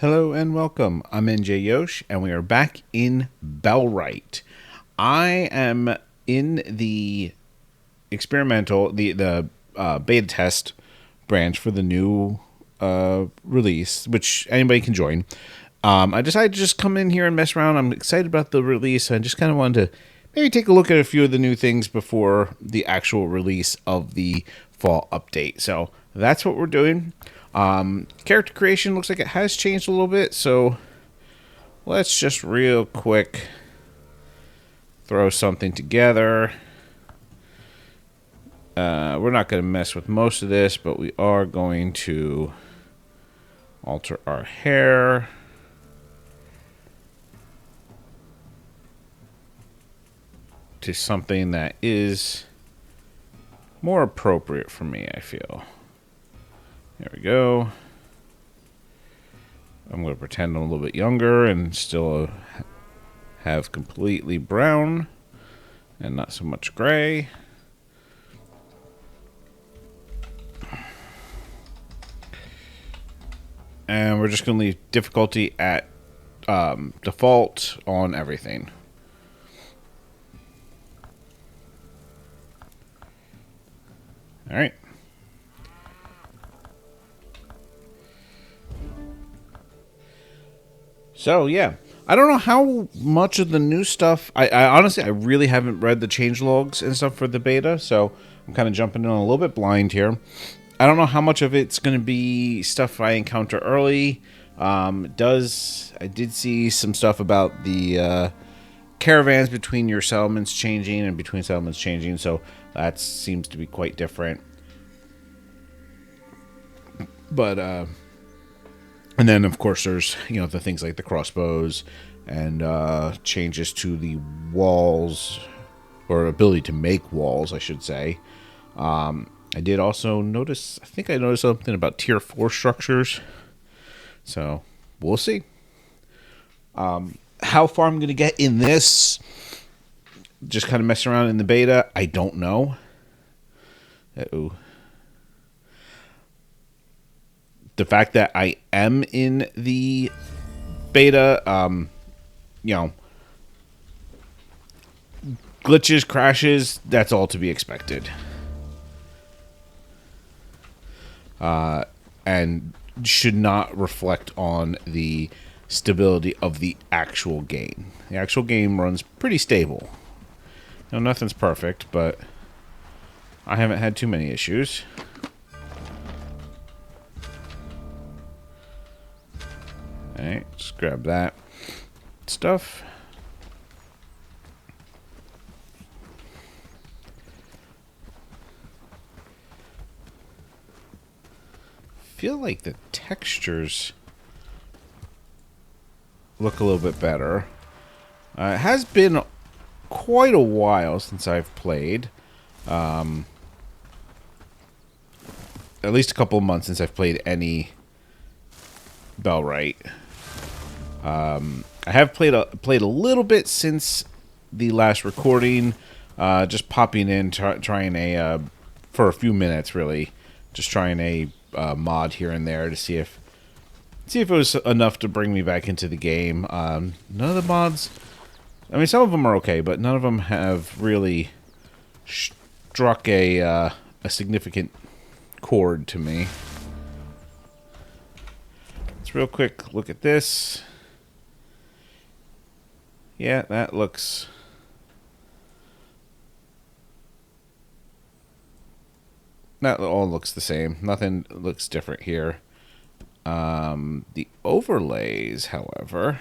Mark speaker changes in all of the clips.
Speaker 1: Hello and welcome. I'm NJYosh, and we are back in Bellwright. I am in the experimental, the beta test branch for the new release, which anybody can join. I decided to just come in here and mess around. I'm excited about the release. I just kind of wanted to maybe take a look at a few of the new things before the actual release of the fall update. So that's what we're doing. Character creation looks like it has changed a little bit, so let's just real quick throw something together. We're not going to mess with most of this, but we are going to alter our hair. To something that is more appropriate for me, I feel. There we go. I'm going to pretend I'm a little bit younger and still have completely brown and not so much gray. And we're just going to leave difficulty at default on everything. All right. So, yeah. I don't know how much of the new stuff... I honestly, I really haven't read the changelogs and stuff for the beta, so I'm kind of jumping in a little bit blind here. I don't know how much of it's going to be stuff I encounter early. I did see some stuff about the caravans between your settlements changing and between settlements changing, so that seems to be quite different. But, and then, of course, there's, the things like the crossbows and changes to the walls, or ability to make walls, I should say. I did also notice, I think I noticed something about tier 4 structures. So, we'll see. How far I'm going to get in this, just kind of messing around in the beta, I don't know. Uh-oh. The fact that I am in the beta, glitches, crashes, that's all to be expected. And should not reflect on the stability of the actual game. The actual game runs pretty stable. Nothing's perfect, but I haven't had too many issues. Alright, just grab that stuff. Feel like the textures look a little bit better. It has been quite a while since I've played. At least a couple of months since I've played any Bellwright. I have played a little bit since the last recording. Just popping in, trying for a few minutes, really. Just trying a mod here and there to see if it was enough to bring me back into the game. None of the mods, I mean, some of them are okay, but none of them have really struck a significant chord to me. Let's real quick look at this. Yeah, that looks... That all looks the same. Nothing looks different here. The overlays, however,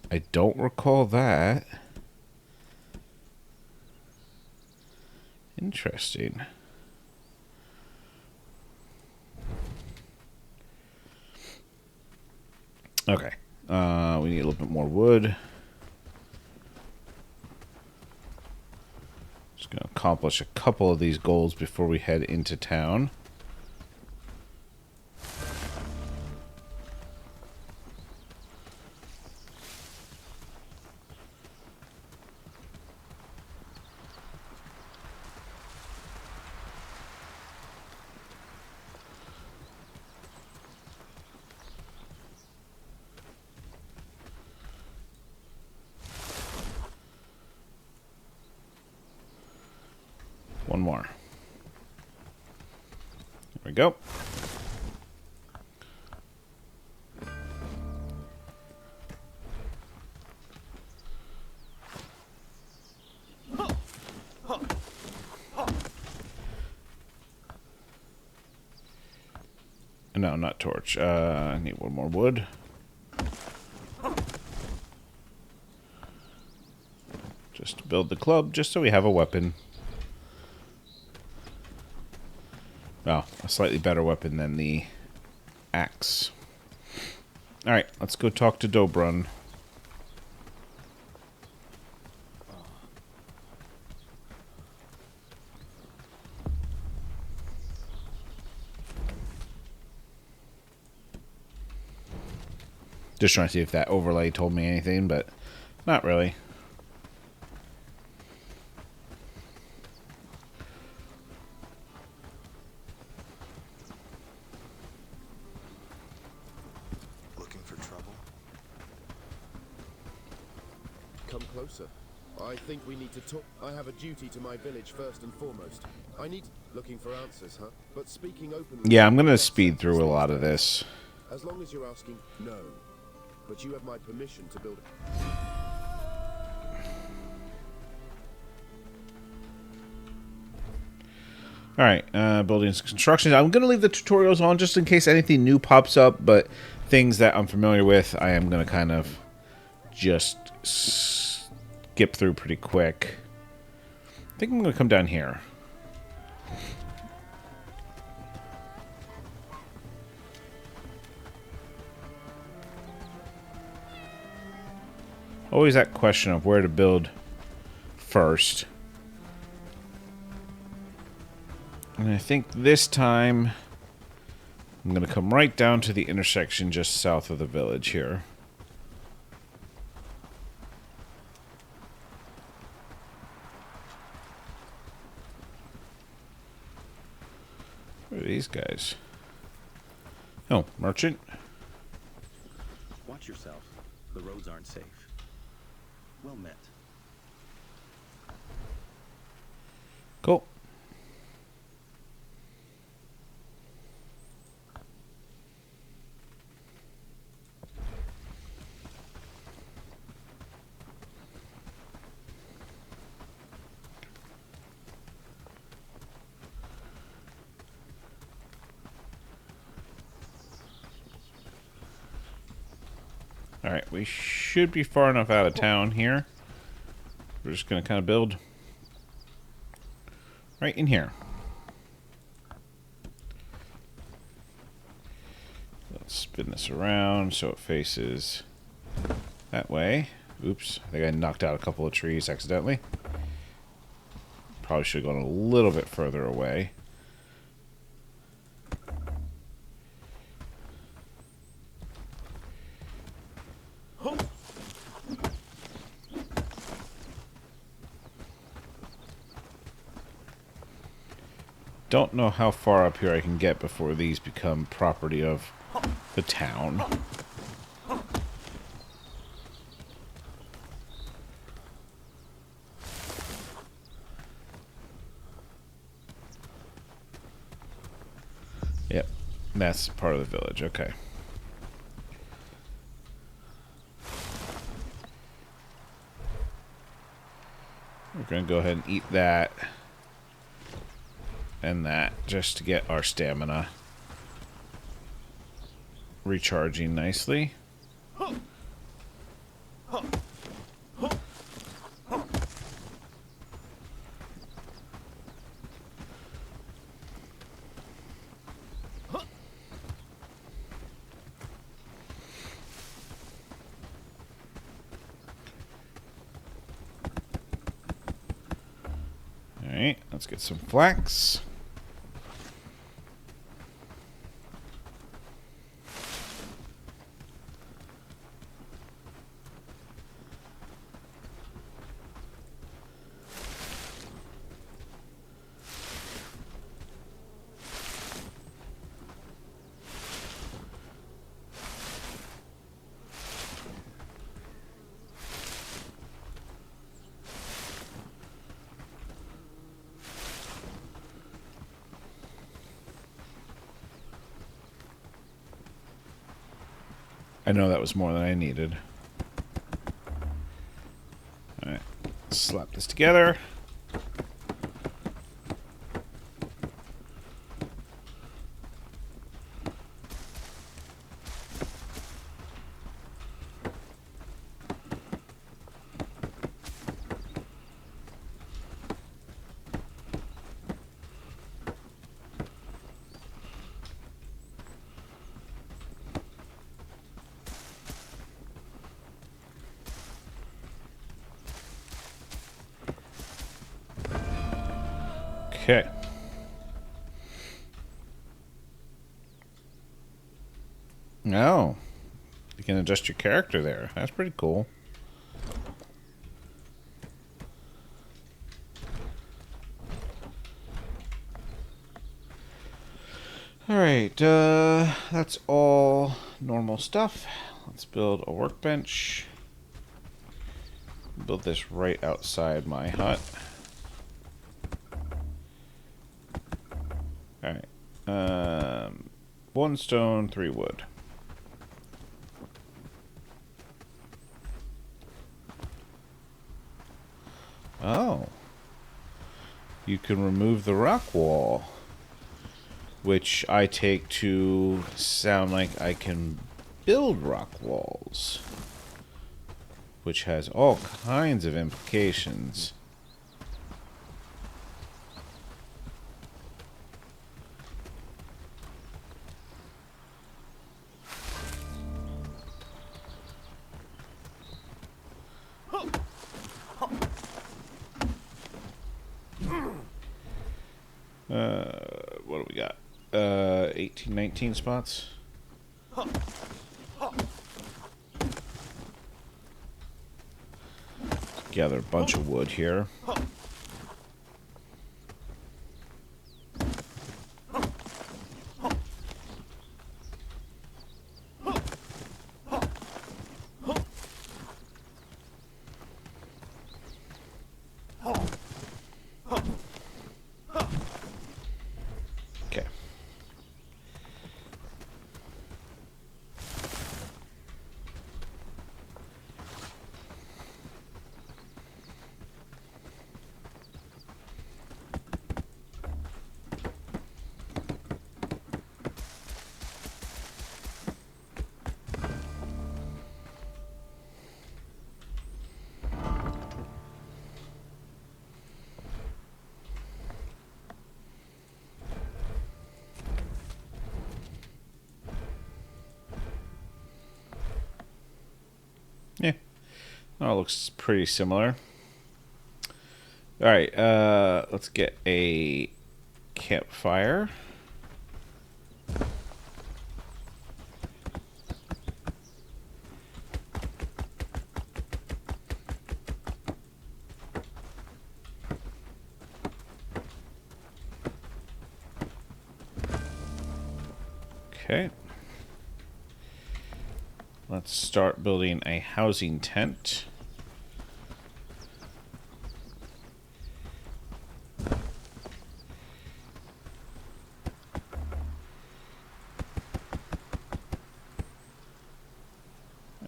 Speaker 1: I don't recall that. Interesting. Okay. We need a little bit more wood. Just going to accomplish a couple of these goals before we head into town. more. There we go. No, not torch. I need one more wood. Just to build the club, just so we have a weapon. Well, a slightly better weapon than the axe. Alright, let's go talk to Dobrun. Just trying to see if that overlay told me anything, but not really.
Speaker 2: Looking for trouble?
Speaker 3: Come closer. I think we need to talk. I have a duty to my village first and foremost. I need looking for answers, huh? But speaking openly.
Speaker 1: Yeah, I'm gonna speed through a lot of this.
Speaker 3: As long as you're asking, no. But you have my permission to build.
Speaker 1: Alright, buildings and construction. I'm going to leave the tutorials on just in case anything new pops up, but things that I'm familiar with, I am going to kind of just skip through pretty quick. I think I'm going to come down here. Always that question of where to build first. And I think this time I'm going to come right down to the intersection just south of the village here. What are these guys? Oh, merchant.
Speaker 4: Watch yourself. The roads aren't safe. Well met.
Speaker 1: Cool. Alright, we should be far enough out of town here. We're just going to kind of build right in here. Let's spin this around so it faces that way. Oops, I think I knocked out a couple of trees accidentally. Probably should have gone a little bit further away. Don't know how far up here I can get before these become property of the town. Yep, that's part of the village. Okay. We're going to go ahead and eat that. And that, just to get our stamina recharging nicely. Alright, let's get some flax. I know that was more than I needed. Alright. Slap this together. Okay. Oh. You can adjust your character there. That's pretty cool. Alright, that's all normal stuff. Let's build a workbench. Build this right outside my hut. Alright. 1 stone, 3 wood. Oh. You can remove the rock wall, which I take to sound like I can build rock walls, which has all kinds of implications. What do we got? 18, 19 spots. Gather a bunch of wood here. Okay. Yeah. Oh, it looks pretty similar. Alright, let's get a campfire. Okay. Let's start building a housing tent.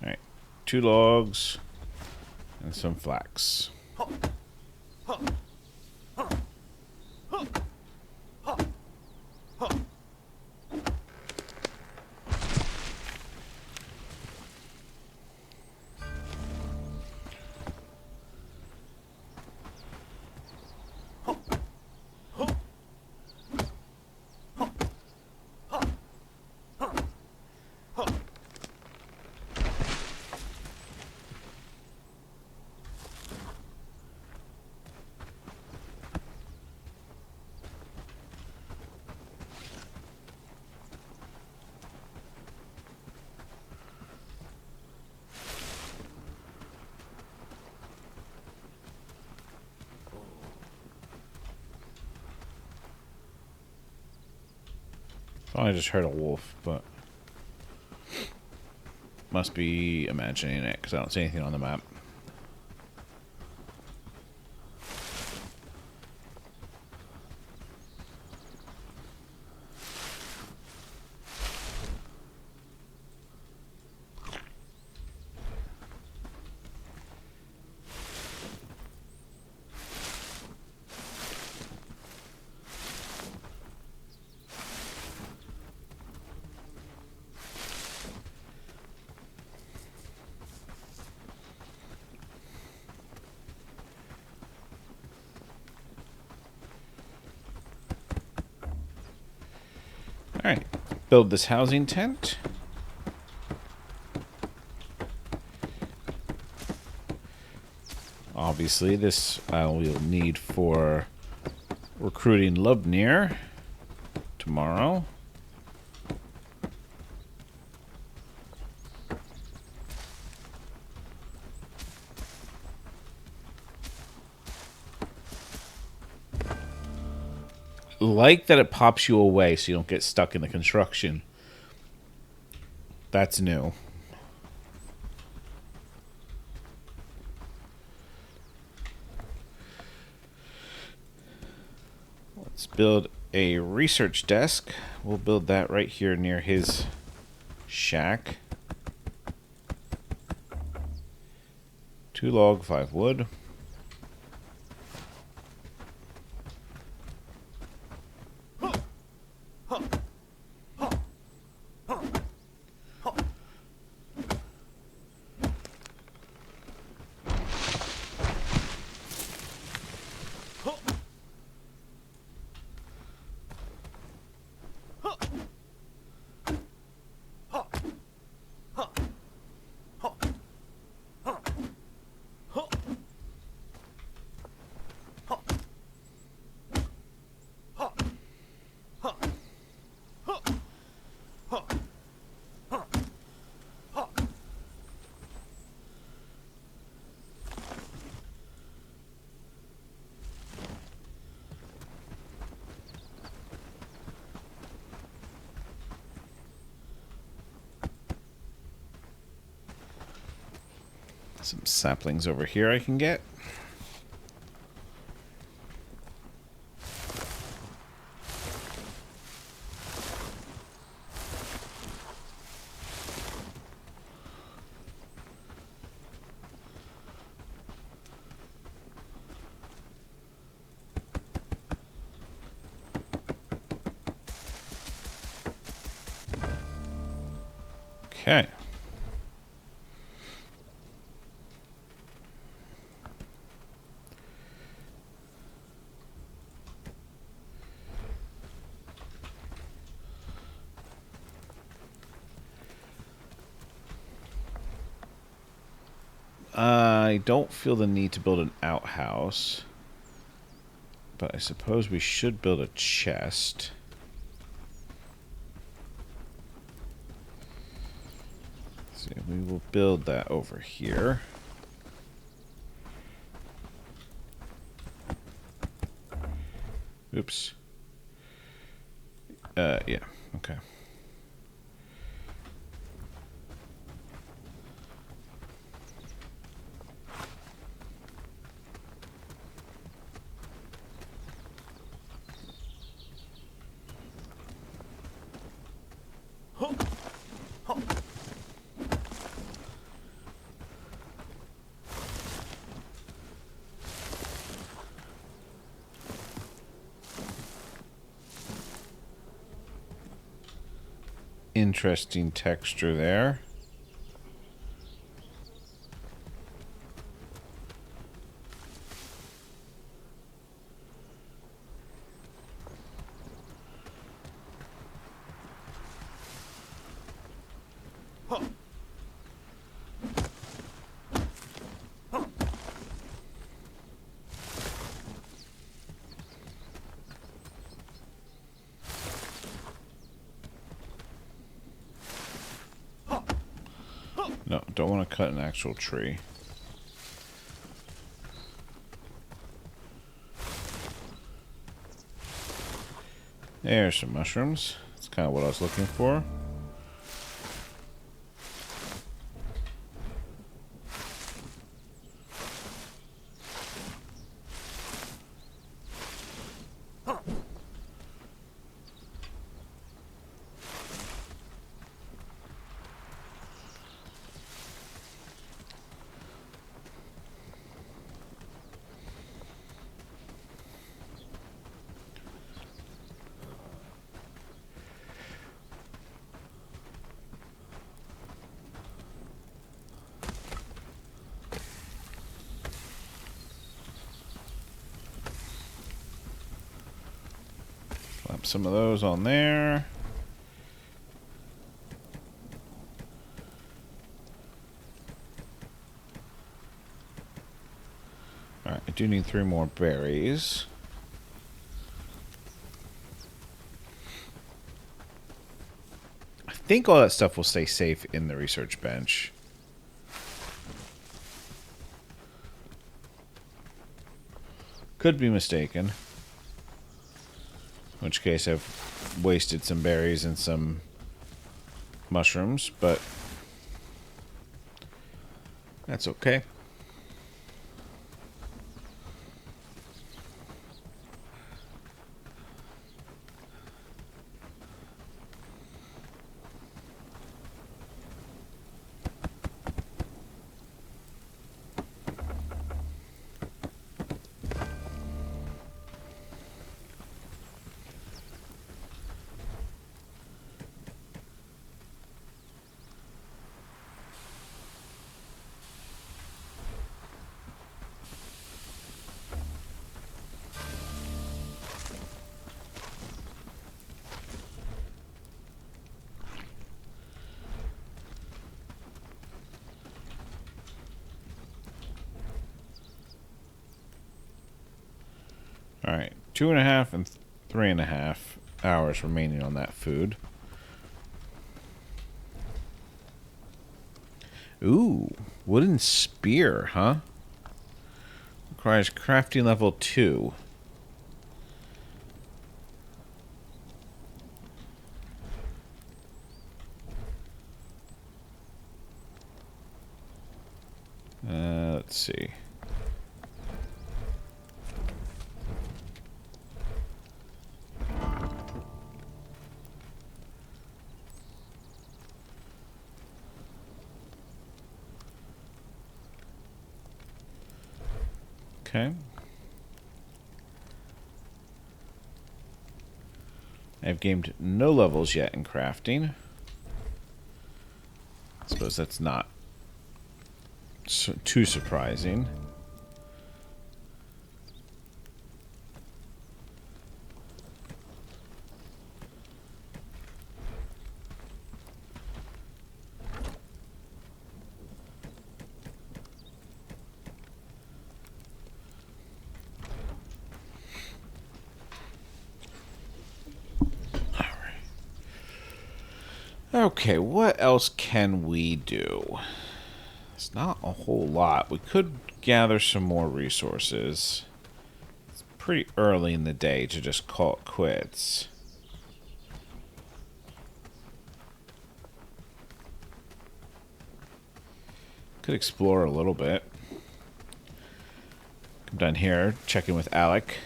Speaker 1: Alright, 2 logs and some flax. Thought I just heard a wolf, but must be imagining it because I don't see anything on the map. build this housing tent. Obviously, this I will need for recruiting Lubnir tomorrow. Like that it pops you away so you don't get stuck in the construction. That's new. Let's build a research desk. We'll build that right here near his shack. 2 log, 5 wood. Some saplings over here I can get. Okay. I don't feel the need to build an outhouse, but I suppose we should build a chest. So we will build that over here. Oops. Yeah, okay. Interesting texture there. No, don't want to cut an actual tree. There's some mushrooms. That's kind of what I was looking for. Slap some of those on there. I do need 3 more berries. I think all that stuff will stay safe in the research bench. Could be mistaken. In which case I've wasted some berries and some mushrooms, but that's okay. Alright, 2.5 and 3.5 hours remaining on that food. Ooh, wooden spear, huh? Requires crafting level 2. Let's see. Okay. I've gained no levels yet in crafting. I suppose that's not too surprising. Okay, what else can we do? It's not a whole lot. We could gather some more resources. It's pretty early in the day to just call it quits. Could explore a little bit. I'm done here, checking with Alec.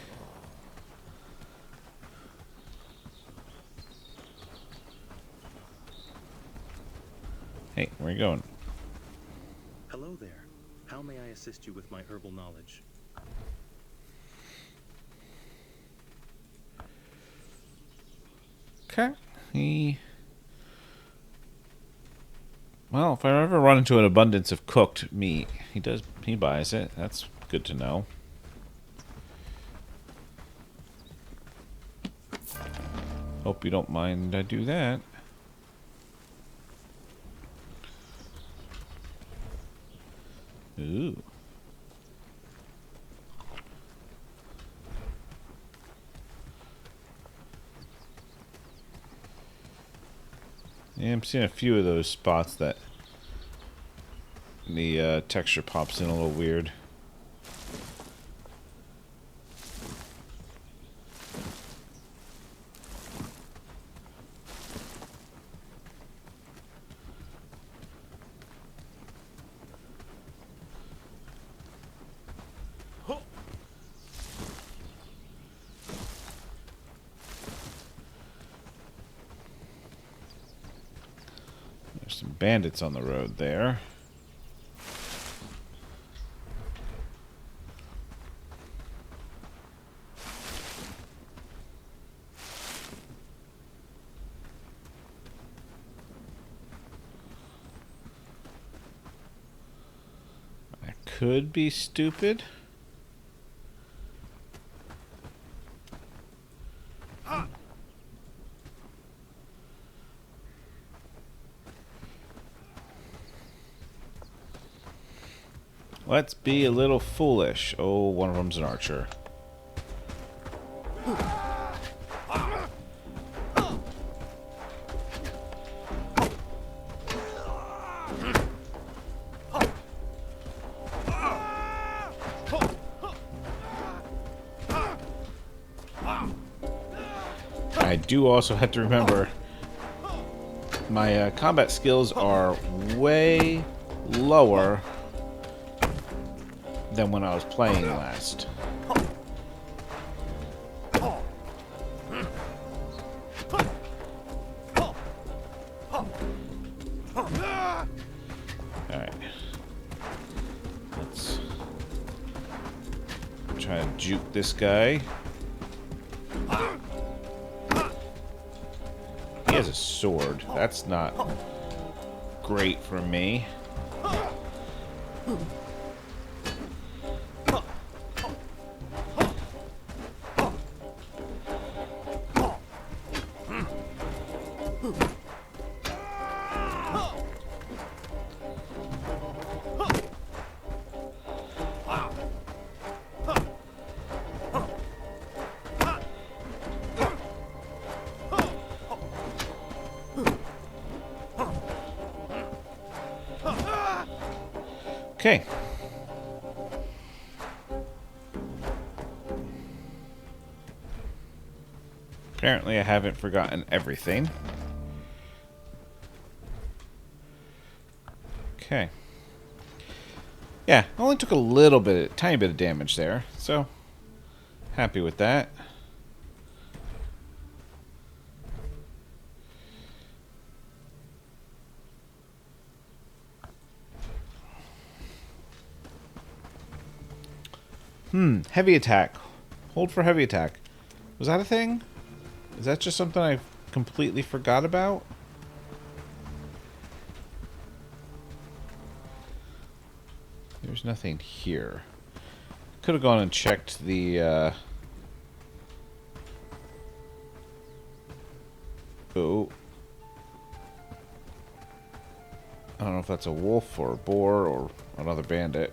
Speaker 1: Hey, where are you going?
Speaker 4: Hello there. How may I assist you with my herbal knowledge?
Speaker 1: Okay. Well, if I ever run into an abundance of cooked meat, he buys it. That's good to know. Hope you don't mind I do that. Ooh. Yeah, I'm seeing a few of those spots that the texture pops in a little weird. There's some bandits on the road there. I could be stupid. Let's be a little foolish. Oh, one of them's an archer. I do also have to remember my combat skills are way lower than when I was playing last. Alright. Let's try to juke this guy. He has a sword. That's not great for me. Okay. Apparently I haven't forgotten everything. Okay. Yeah, only took a little bit, tiny bit of damage there, so happy with that. Heavy attack. Hold for heavy attack. Was that a thing? Is that just something I completely forgot about? There's nothing here. Could have gone and checked the, Oh. I don't know if that's a wolf or a boar or another bandit.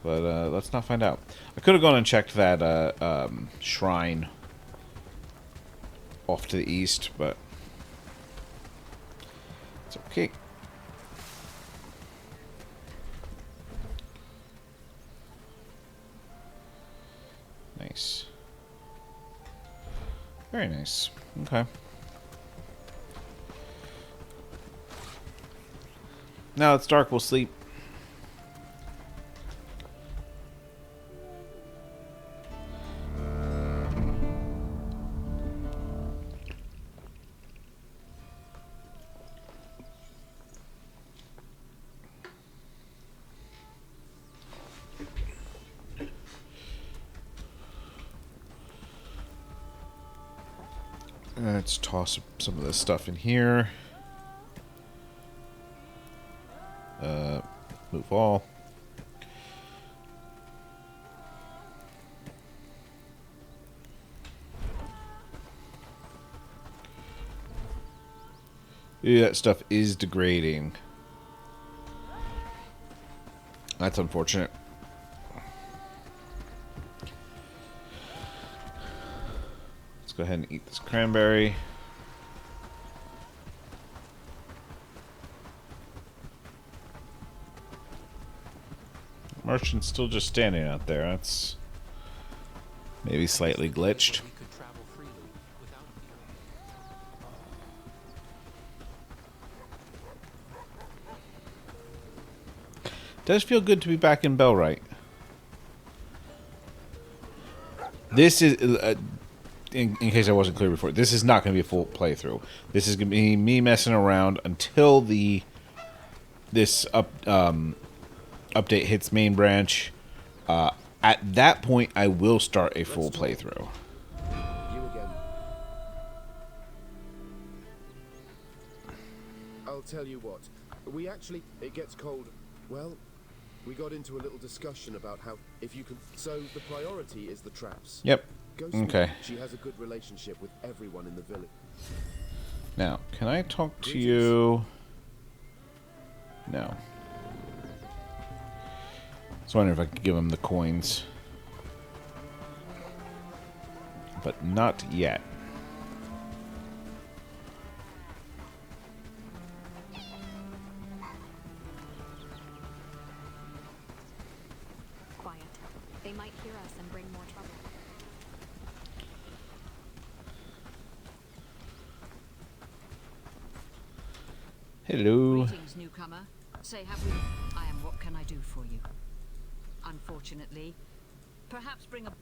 Speaker 1: But let's not find out. I could have gone and checked that shrine off to the east, but it's okay. Nice. Very nice. Okay. Now it's dark, we'll sleep. Let's toss some of this stuff in here. Move all. Yeah, that stuff is degrading. That's unfortunate. Let's go ahead and eat this cranberry. Merchant's still just standing out there. That's maybe slightly glitched. Does feel good to be back in Bellwright. This is, in case I wasn't clear before, this is not going to be a full playthrough. This is going to be me messing around until this update hits main branch. At that point, I will start a full playthrough.
Speaker 3: You again. I'll tell you what. It gets cold. Well, we got into a little discussion about how, if you can... So, the priority is the traps.
Speaker 1: Yep.
Speaker 3: Okay. She has a good relationship with everyone in the village.
Speaker 1: Now, can I talk to you? No. was wondering if I could give him the coins. But not yet.
Speaker 5: Quiet. They might hear us and bring more trouble.
Speaker 1: Hello.
Speaker 6: Greetings, newcomer. Say, have we... I am. What can I do for you? Unfortunately, perhaps bring a...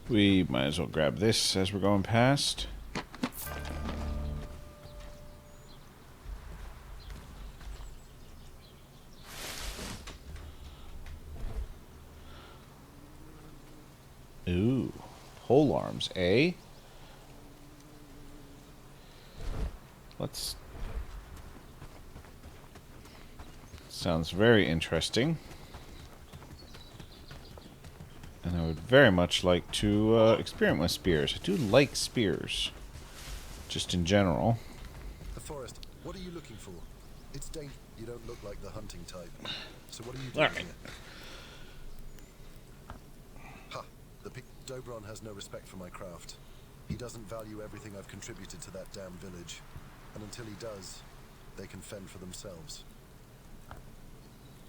Speaker 1: We might as well grab this as we're going past. Ooh, pole arms, eh? Let's... Sounds very interesting. And I would very much like to experiment with spears. I do like spears, just in general.
Speaker 3: The forest. What are you looking for? It's dangerous. You don't look like the hunting type. So what are you
Speaker 1: All
Speaker 3: doing
Speaker 1: right.
Speaker 3: here? Ha! Dobron has no respect for my craft. He doesn't value everything I've contributed to that damn village. And until he does, they can fend for themselves.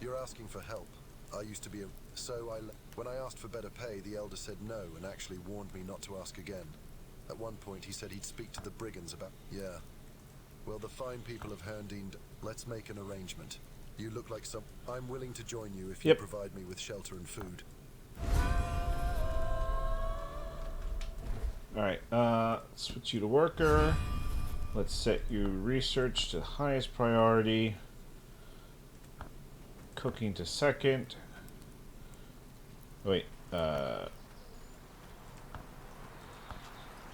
Speaker 3: You're asking for help. I used to be a... When I asked for better pay, the elder said no and actually warned me not to ask again. At one point, he said he'd speak to the brigands about... Yeah. Well, the fine people of Herndeen... Let's make an arrangement. You look like some... I'm willing to join you if you provide me with shelter and food.
Speaker 1: Alright, switch you to worker. Let's set you research to highest priority. Cooking to second. Wait,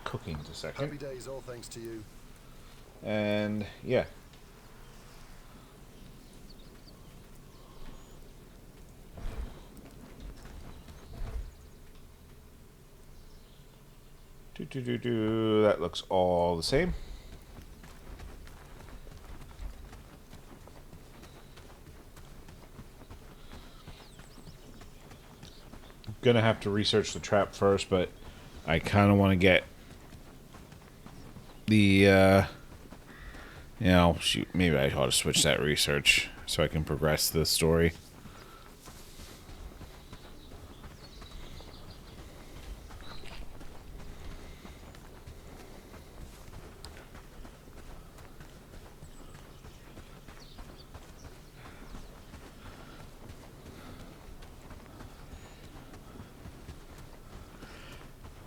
Speaker 1: cooking to second.
Speaker 3: Happy days, all thanks to you.
Speaker 1: And, yeah. That looks all the same. Gonna have to research the trap first, but I kind of want to get the you know, shoot, maybe I ought to switch that research so I can progress the story.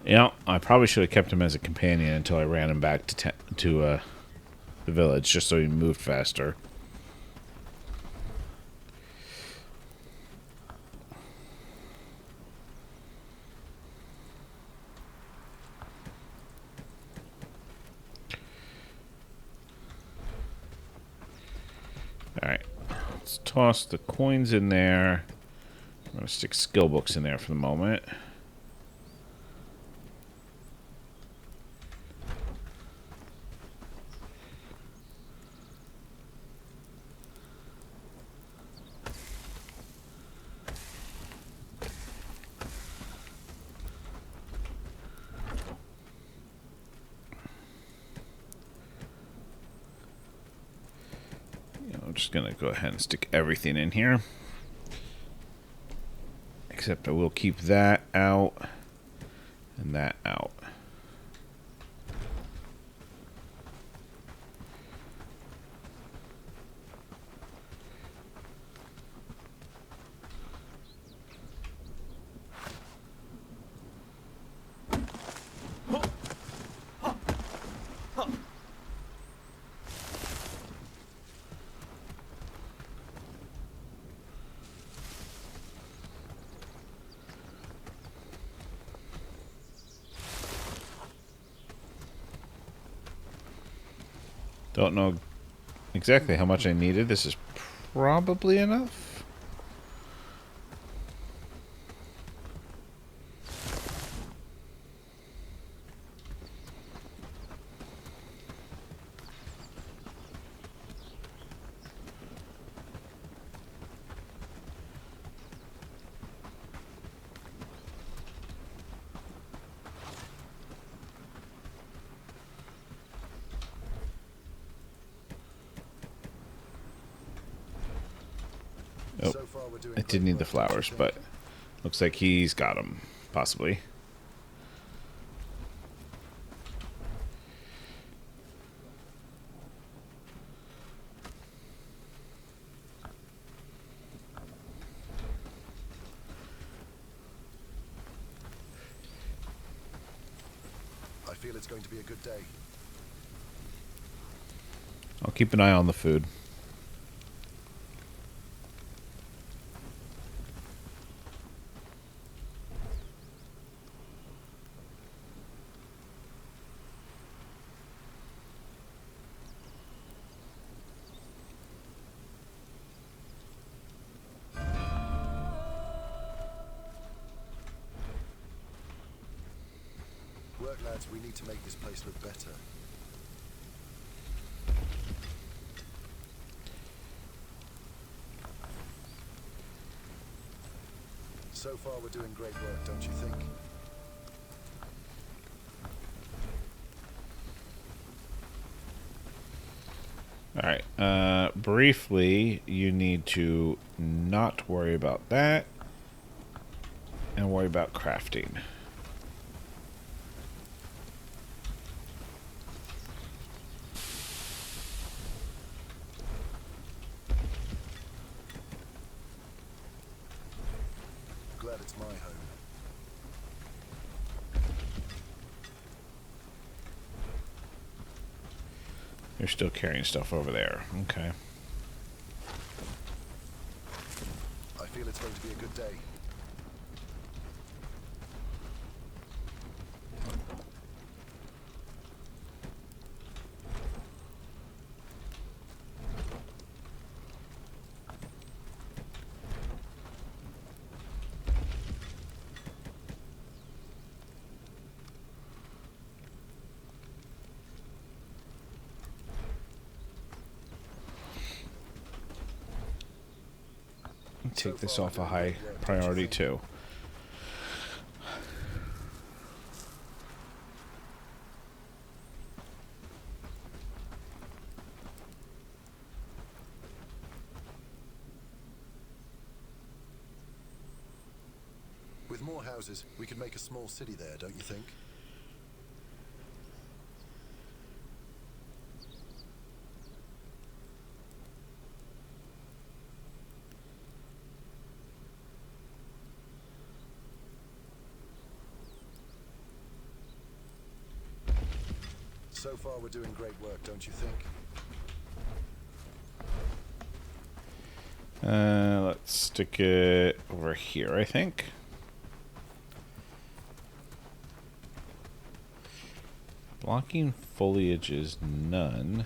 Speaker 1: Yeah, I probably should have kept him as a companion until I ran him back to the village, just so he moved faster. Alright, let's toss the coins in there. I'm going to stick skill books in there for the moment. I'm just going to go ahead and stick everything in here. Except I will keep that out and that out. Don't know exactly how much I needed. This is probably enough. Oh,
Speaker 3: So far, we're doing
Speaker 1: it did
Speaker 3: great
Speaker 1: need the
Speaker 3: work, don't you
Speaker 1: flowers,
Speaker 3: think?
Speaker 1: but looks like he's got them, possibly.
Speaker 3: I feel it's going to be a good day.
Speaker 1: I'll keep an eye on the food.
Speaker 3: Work, lads, we need to make this place look better. So far, we're doing great work, don't you think?
Speaker 1: Alright, briefly, you need to not worry about that and worry about crafting.
Speaker 3: Glad it's my home.
Speaker 1: You're still carrying stuff over there. Okay.
Speaker 3: I feel it's going to be a good day.
Speaker 1: Take this off a high priority too.
Speaker 3: With more houses, we could make a small city there, don't you think? So far, we're doing great work, don't you think?
Speaker 1: Let's stick it over here, I think. Blocking foliage is none.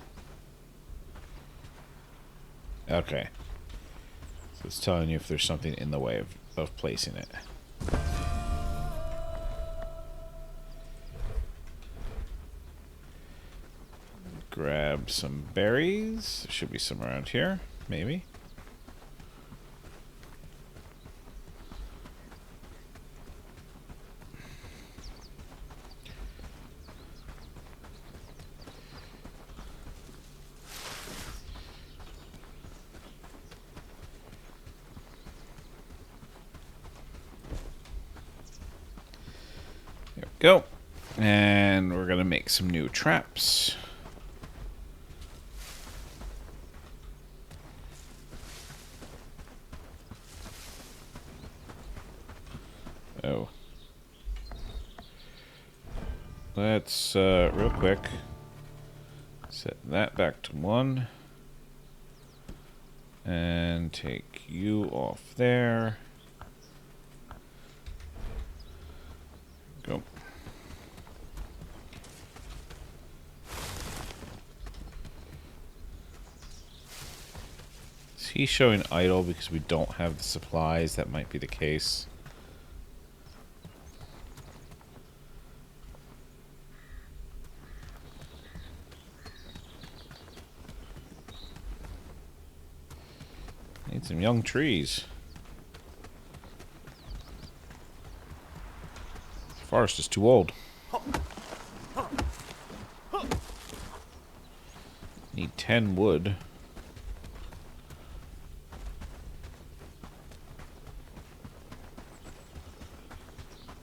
Speaker 1: Okay. So it's telling you if there's something in the way of placing it. Grab some berries. There should be some around here, maybe. There we go. And we're going to make some new traps. Oh. Let's, real quick, set that back to 1. And take you off there. Go. Is he showing idle because we don't have the supplies? That might be the case. Need some young trees. The forest is too old. Need 10 wood.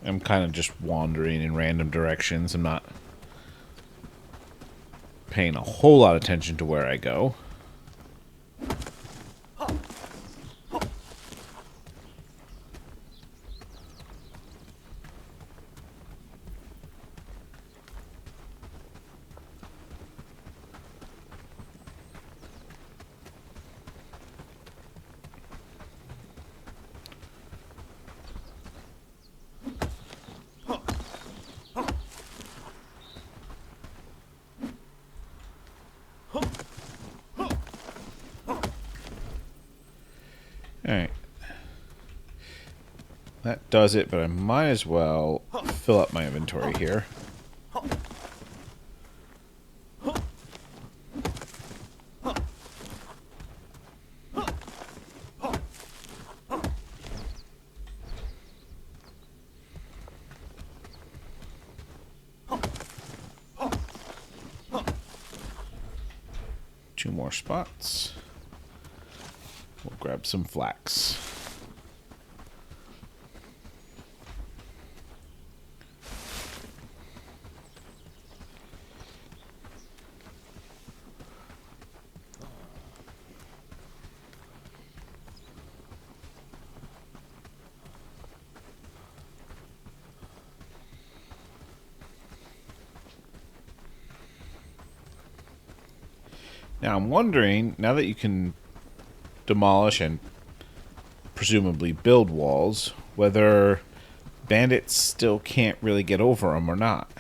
Speaker 1: I'm kind of just wandering in random directions. I'm not paying a whole lot of attention to where I go. Alright. That does it, but I might as well fill up my inventory here. Two more spots. We'll grab some flax. Now I'm wondering, now that you can demolish and presumably build walls, whether bandits still can't really get over them or not.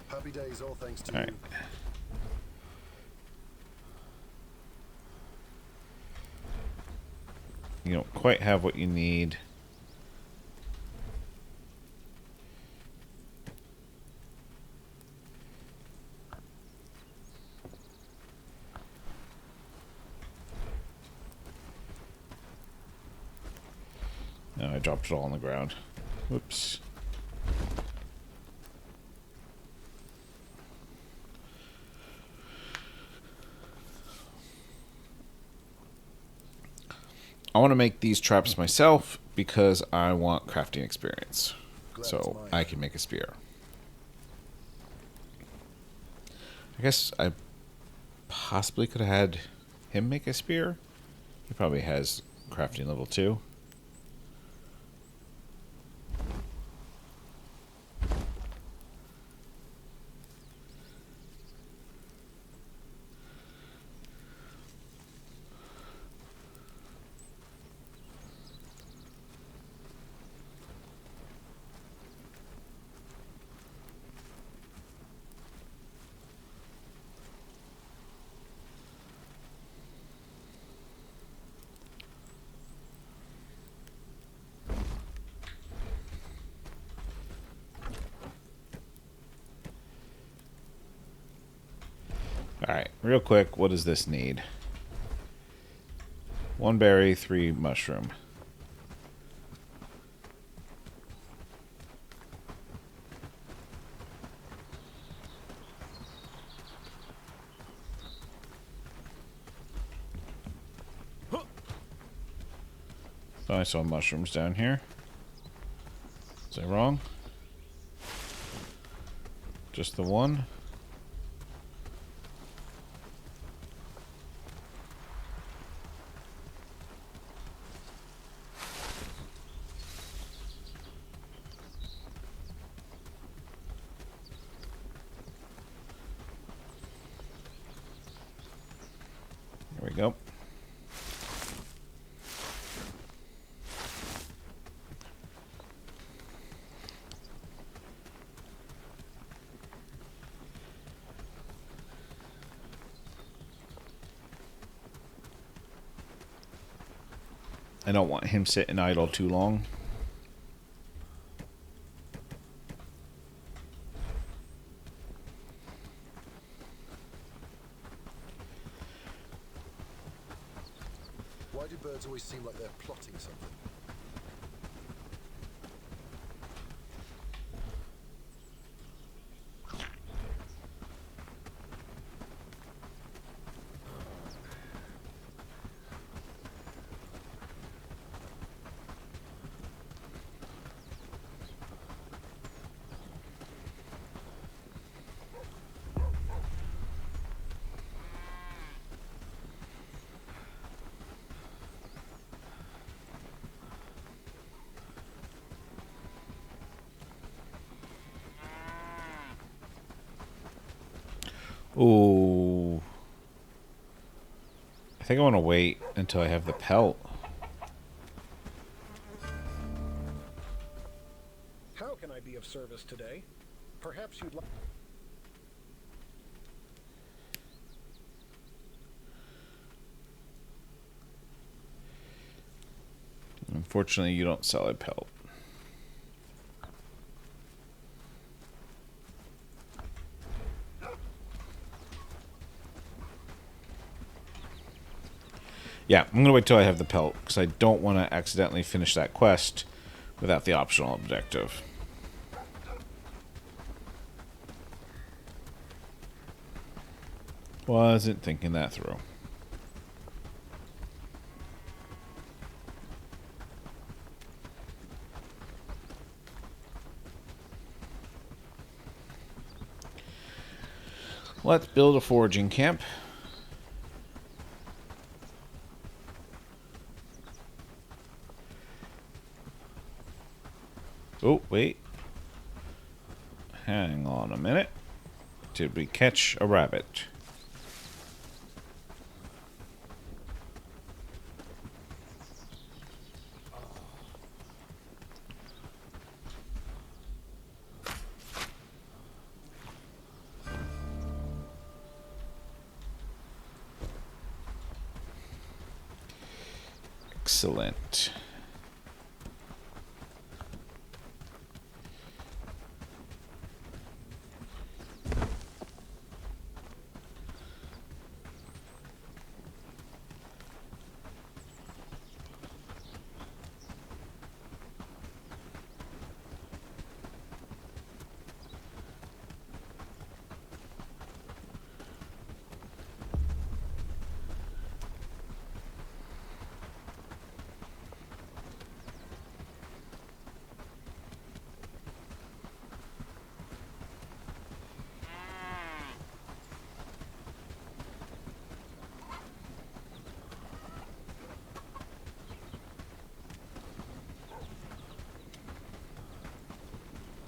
Speaker 3: Happy days, all thanks to
Speaker 1: All right. You don't quite have what you need. No, I dropped it all on the ground. Whoops. I want to make these traps myself because I want crafting experience. So I can make a spear. I guess I possibly could have had him make a spear. He probably has crafting level 2. Alright, real quick, what does this need? 1 berry, 3 mushroom. Thought I saw mushrooms down here. Was I wrong? Just the one? There we go. I don't want him sitting idle too long.
Speaker 3: Why do birds always seem like they're plotting something?
Speaker 1: Ooh. I think I want to wait until I have the pelt.
Speaker 7: How can I be of service today? Perhaps you'd like...
Speaker 1: Unfortunately, you don't sell a pelt. Yeah, I'm going to wait till I have the pelt, because I don't want to accidentally finish that quest without the optional objective. Wasn't thinking that through. Let's build a foraging camp. Oh, wait. Hang on a minute. Did we catch a rabbit? Excellent.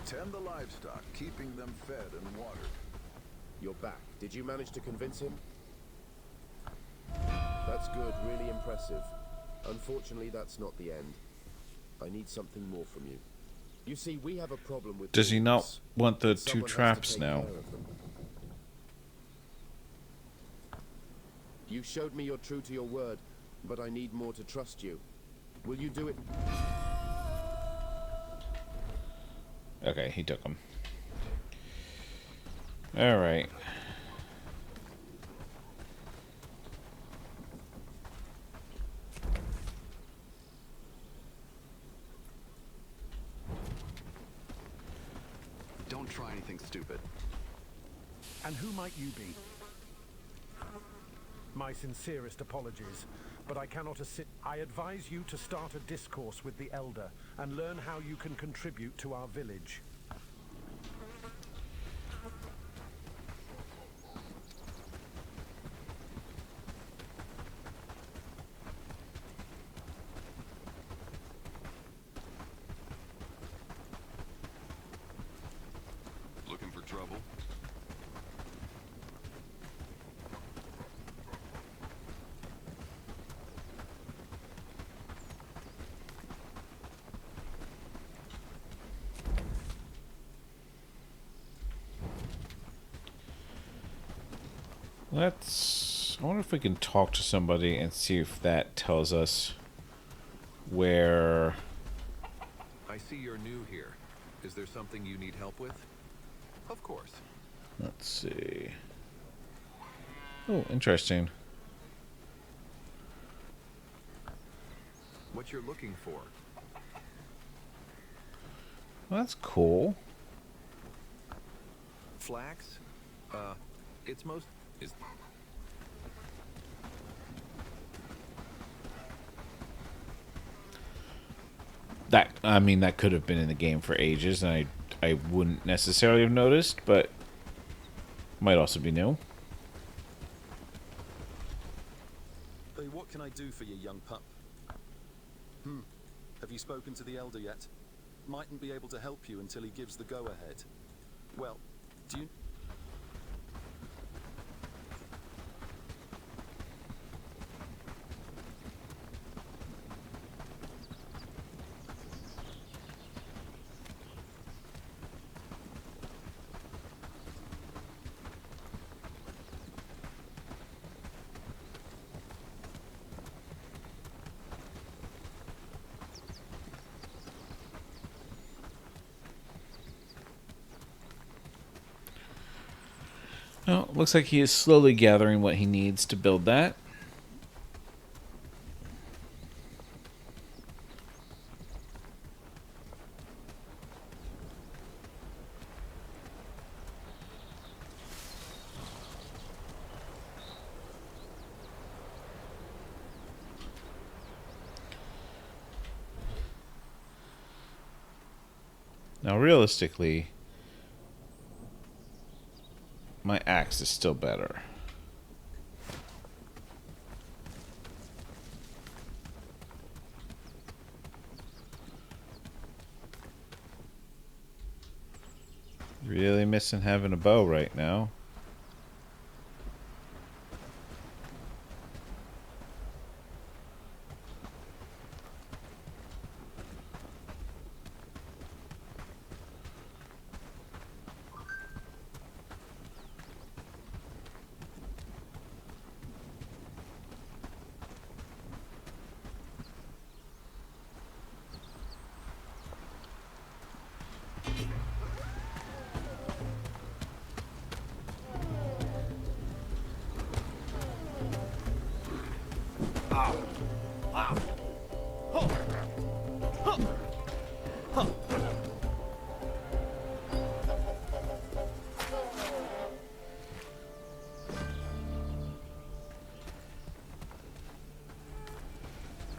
Speaker 8: Tend the livestock, keeping them fed and watered.
Speaker 9: You're back. Did you manage to convince him? That's good, really impressive. Unfortunately, that's not the end. I need something more from you. You see, we have a problem with...
Speaker 1: Does he not
Speaker 9: bandits.
Speaker 1: want the
Speaker 9: Someone
Speaker 1: two
Speaker 9: has to
Speaker 1: traps
Speaker 9: take
Speaker 1: now?
Speaker 9: care of them. You showed me you're true to your word, but I need more to trust you. Will you do it?
Speaker 1: Okay, he took them. Alright.
Speaker 2: Don't try anything stupid.
Speaker 7: And who might you be? My sincerest apologies, but I cannot assist. I advise you to start a discourse with the Elder and learn how you can contribute to our village.
Speaker 2: Looking for trouble?
Speaker 1: I wonder if we can talk to somebody and see if that tells us where...
Speaker 8: I see you're new here. Is there something you need help with? Of course.
Speaker 1: Let's see. Oh, interesting.
Speaker 8: What you're looking for?
Speaker 1: Well, that's cool.
Speaker 8: Flax? It's most... is...
Speaker 1: That, I mean, that could have been in the game for ages, and I wouldn't necessarily have noticed, but might also be new.
Speaker 10: Hey, what can I do for you, young pup? Have you spoken to the Elder yet? Mightn't be able to help you until he gives the go-ahead. Well, do you...
Speaker 1: Well, looks like he is slowly gathering what he needs to build that. Now, realistically, my axe is still better. Really missing having a bow right now.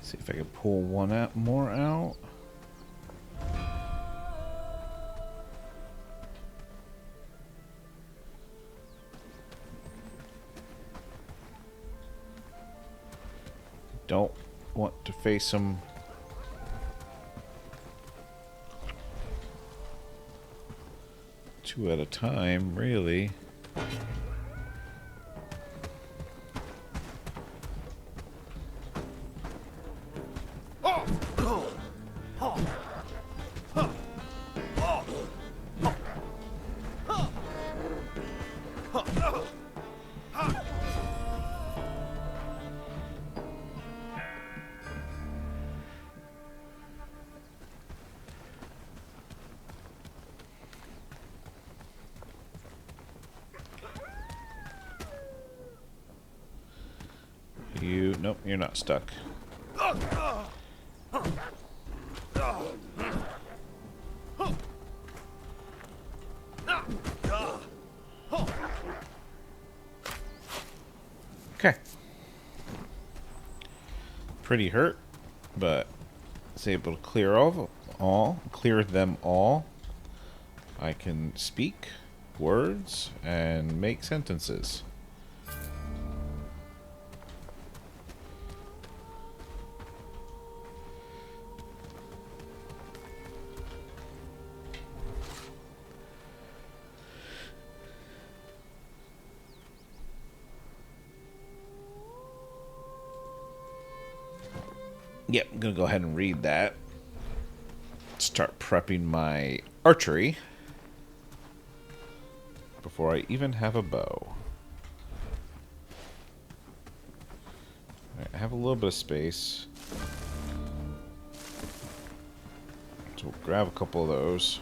Speaker 1: See if I can pull one out more out. Don't want to face him. Two at a time, really. Nope, you're not stuck. Okay. Pretty hurt, but it's able to clear them all. I can speak words and make sentences. Yep, I'm gonna go ahead and read that. Start prepping my archery before I even have a bow. Alright, I have a little bit of space. So we'll grab a couple of those.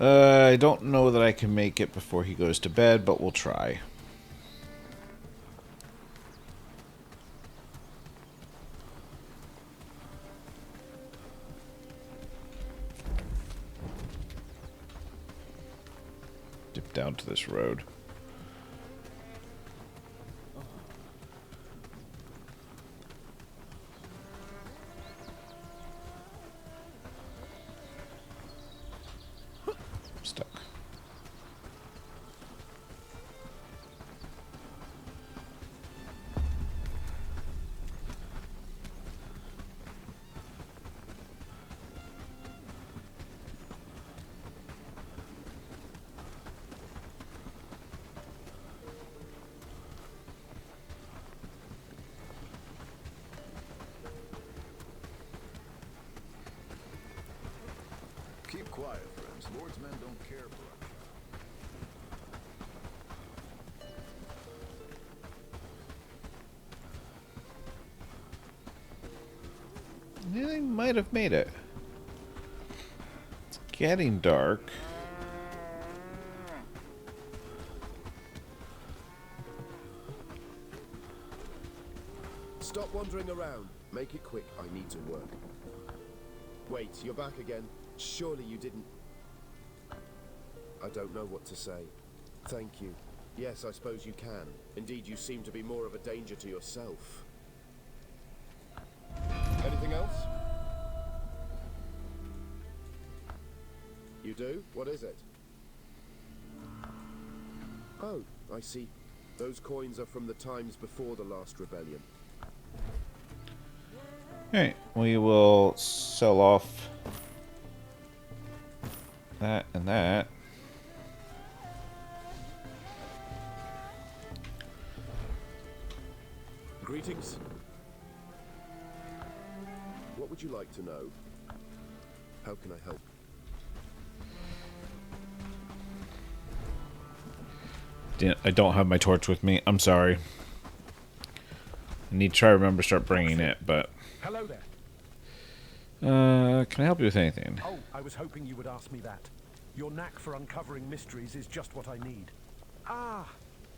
Speaker 1: I don't know that I can make it before he goes to bed, but we'll try. Dip down to this road. Stuck.
Speaker 8: Keep quiet, friends. Lord's men don't care for us.
Speaker 1: They might have made it. It's getting dark.
Speaker 9: Stop wandering around. Make it quick. I need to work. Wait, you're back again. Surely you didn't... I don't know what to say. Thank you. Yes, I suppose you can. Indeed, you seem to be more of a danger to yourself. Anything else? You do? What is it? Oh, I see. Those coins are from the times before the last rebellion.
Speaker 1: Alright, we will sell off that and that.
Speaker 9: Greetings. What would you like to know? How can I help?
Speaker 1: I don't have my torch with me. I'm sorry. I need to try to remember to start bringing it, but...
Speaker 7: Hello there.
Speaker 1: Can I help you with anything?
Speaker 7: Oh, I was hoping you would ask me that. Your knack for uncovering mysteries is just what I need. Ah,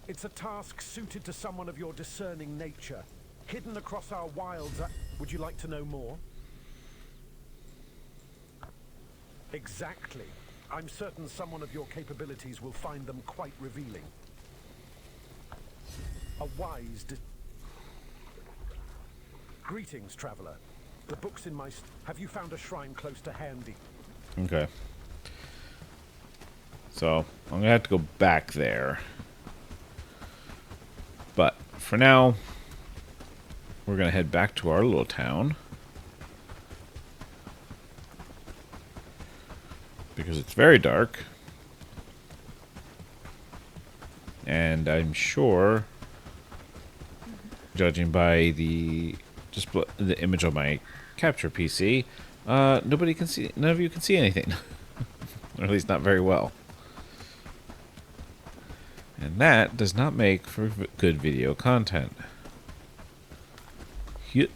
Speaker 7: it's a task suited to someone of your discerning nature. Hidden across our wilds. Would you like to know more? Exactly. I'm certain someone of your capabilities will find them quite revealing. A wise Greetings, traveler. The book's in my... Have you found a shrine close to handy?
Speaker 1: Okay. So, I'm going to have to go back there. But, for now, we're going to head back to our little town. Because it's very dark. And I'm sure, judging by the image on my capture PC, nobody can see. None of you can see anything, or at least not very well. And that does not make for good video content. Yep.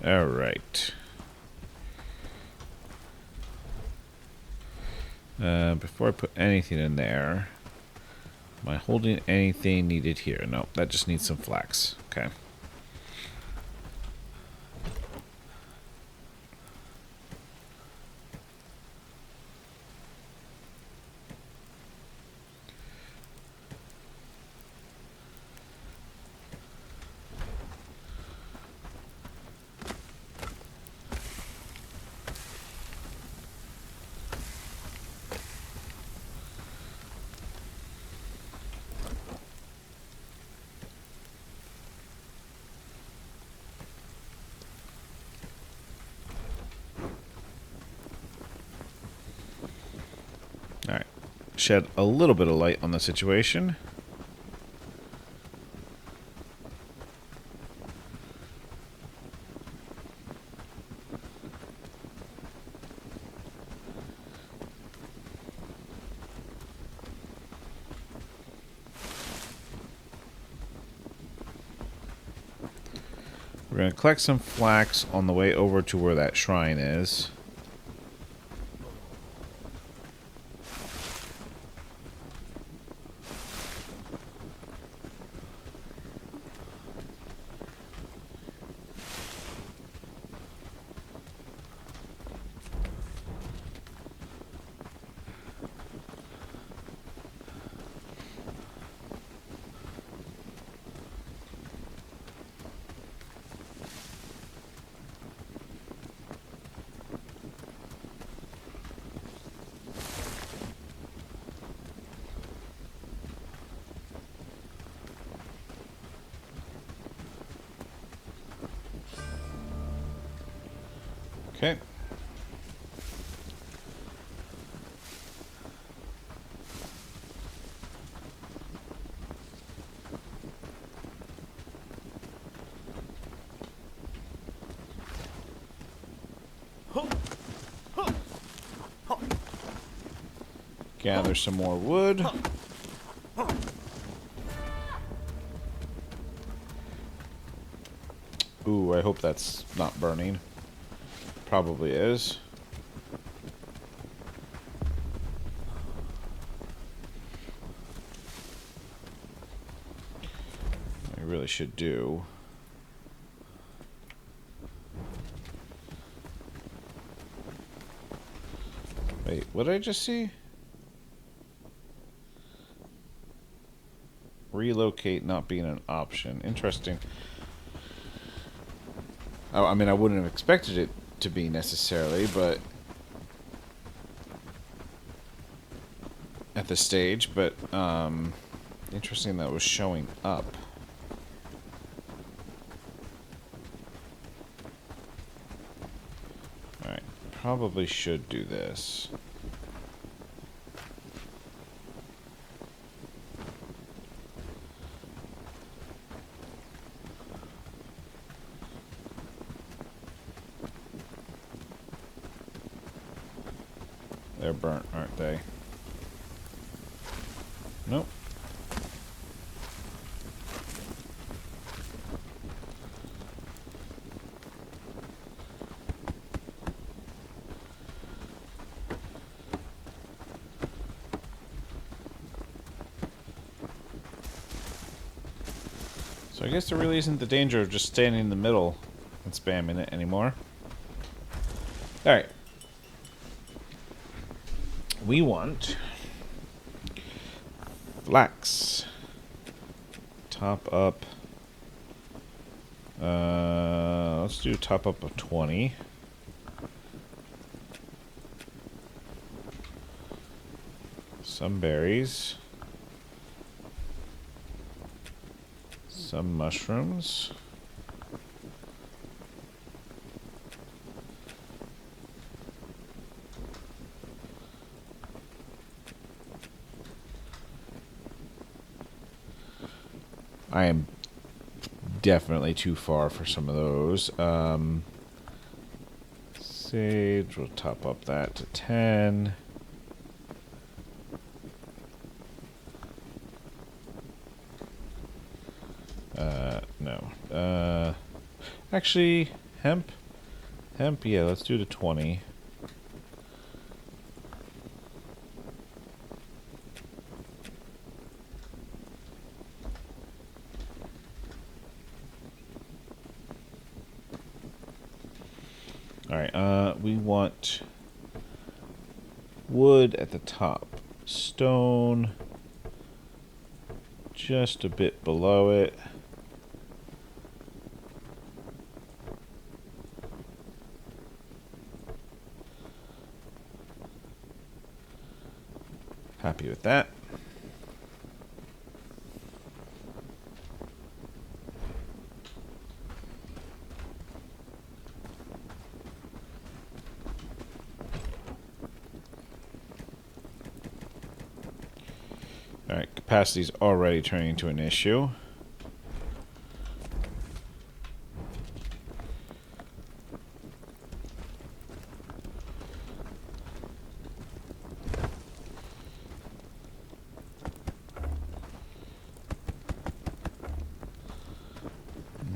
Speaker 1: All right. Before I put anything in there, am I holding anything needed here? No, that just needs some flax. Okay. Alright. Shed a little bit of light on the situation. We're going to collect some flax on the way over to where that shrine is. Okay. Gather some more wood. Ooh, I hope that's not burning. Probably is. I really should do. Wait, what did I just see? Relocate not being an option. Interesting. I mean, I wouldn't have expected it to be necessarily, but at this stage, but interesting that it was showing up. Alright, probably should do this. They're burnt, aren't they? Nope. So I guess there really isn't the danger of just standing in the middle and spamming it anymore. Alright. We want flax. Top up. Let's do top up of 20. Some berries. Some mushrooms. I am definitely too far for some of those. Sage, we'll top up that to 10. No. Actually, hemp. Hemp, yeah, let's do to 20. Alright, we want wood at the top. Stone just a bit below it. Happy with that. Alright, capacity's already turning into an issue.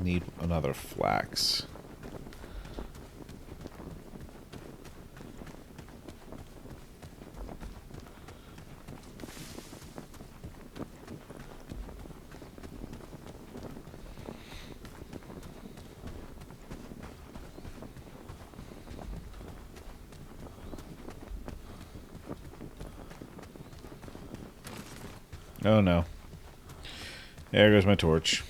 Speaker 1: Need another flax. Oh no. There goes my torch.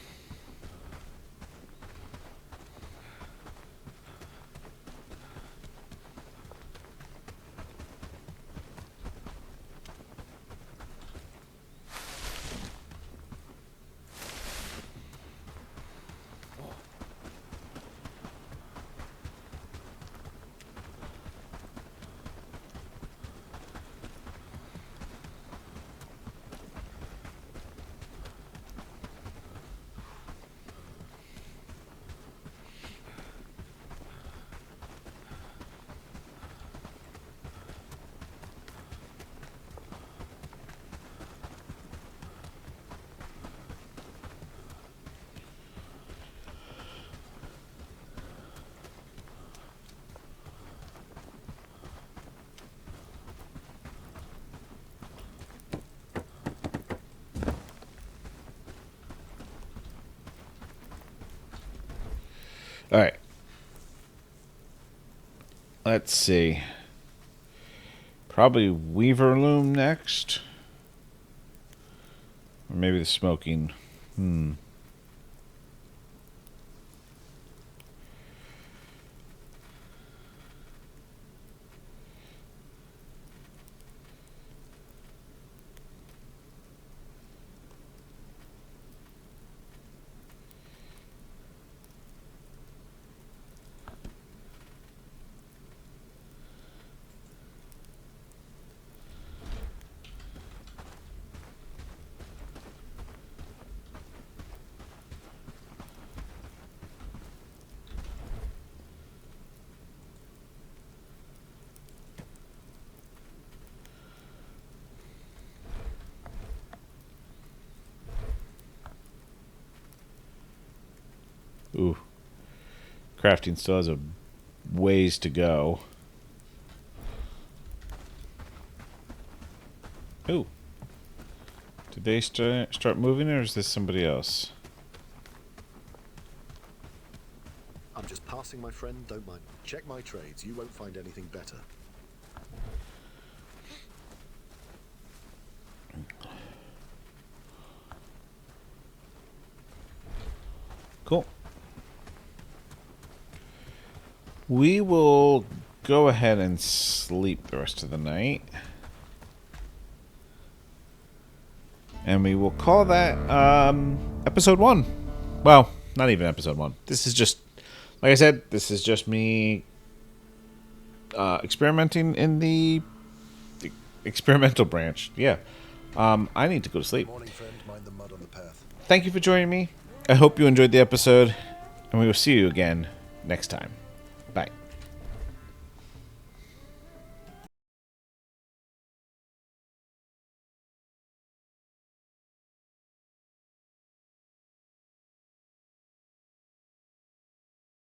Speaker 1: All right. Let's see. Probably Weaver Loom next. Or maybe the smoking. Ooh. Crafting still has a ways to go. Ooh. Did they start moving, or is this somebody else?
Speaker 3: I'm just passing, my friend. Don't mind. Check my trades. You won't find anything better.
Speaker 1: Cool. We will go ahead and sleep the rest of the night. And we will call that episode 1. Well, not even episode 1. This is just, like I said, this is just me experimenting in the experimental branch. Yeah. I need to go to sleep.
Speaker 3: Morning, friend. Mind the mud on the path.
Speaker 1: Thank you for joining me. I hope you enjoyed the episode, and we will see you again next time.